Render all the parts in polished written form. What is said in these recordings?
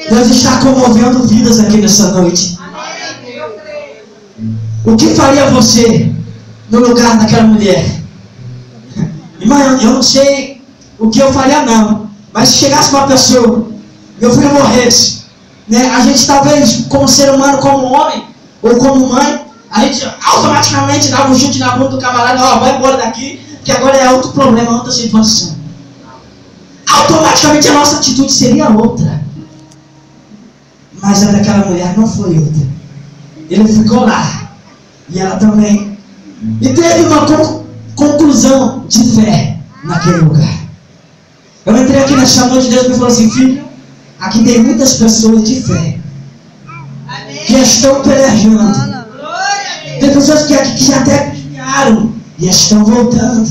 Deus está comovendo vidas aqui nessa noite. O que faria você no lugar daquela mulher? Irmão, eu não sei o que eu faria não. Mas se chegasse uma pessoa, meu filho morresse, né? A gente talvez, como ser humano, como homem, ou como mãe, a gente automaticamente dava um chute na bunda do camarada, ó, vai embora daqui, que agora é outro problema, outra situação. Automaticamente a nossa atitude seria outra. Mas a daquela mulher não foi outra. Ele ficou lá. E ela também. E teve uma conclusão de fé naquele lugar. Eu entrei aqui nessa noite, Deus me falou assim, filho, aqui tem muitas pessoas de fé que estão pelejando. Tem pessoas que já até desviaram e estão voltando.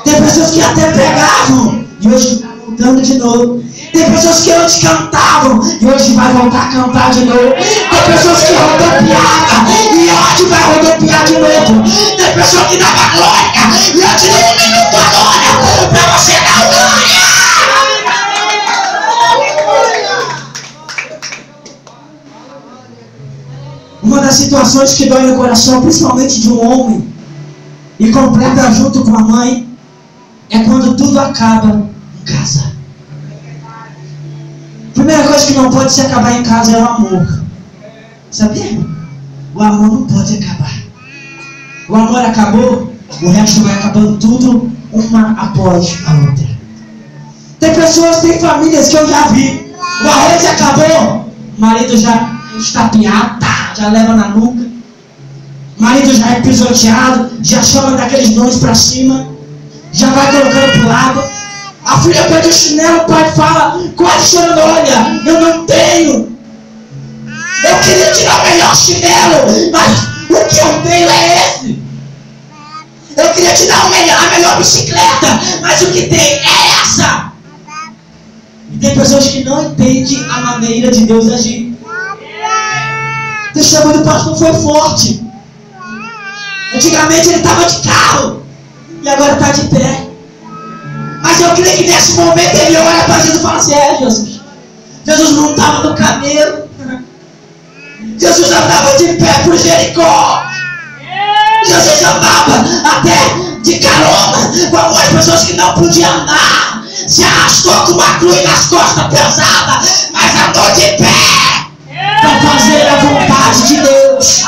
Tem pessoas que até pregavam e hoje estão voltando de novo. Tem pessoas que antes cantavam e hoje vai voltar a cantar de novo. Tem pessoas que rodopiavam e hoje vai rodopiar de novo. Tem pessoas que davam glória e hoje deu um minuto agora para você dar glória. Uma das situações que dói no coração, principalmente de um homem, e completa junto com a mãe, é quando tudo acaba em casa. A primeira coisa que não pode se acabar em casa é o amor. Sabia? O amor não pode acabar. O amor acabou, o resto vai acabando tudo, uma após a outra. Tem pessoas, tem famílias que eu já vi. O arroz acabou, o marido já está piado, já leva na nuca. O marido já é pisoteado, já chama daqueles nomes para cima, já vai colocando pro lado. A filha pede o chinelo, o pai fala, quase chorando, olha, eu não tenho. Eu queria tirar o melhor chinelo, mas o que eu tenho é esse. Eu queria te dar a melhor bicicleta, mas o que tem é essa. E tem pessoas que não entendem a maneira de Deus agir. O testemunho do pastor foi forte. Antigamente ele estava de carro e agora está de pé. Mas eu creio que nesse momento ele olha para Jesus e fala assim, Jesus. Jesus não estava no camelo. Jesus andava de pé por Jericó. Jesus andava até de carona com algumas pessoas que não podiam andar. Se arrastou com uma cruz nas costas pesada, mas andou de pé para fazer a vontade de Deus.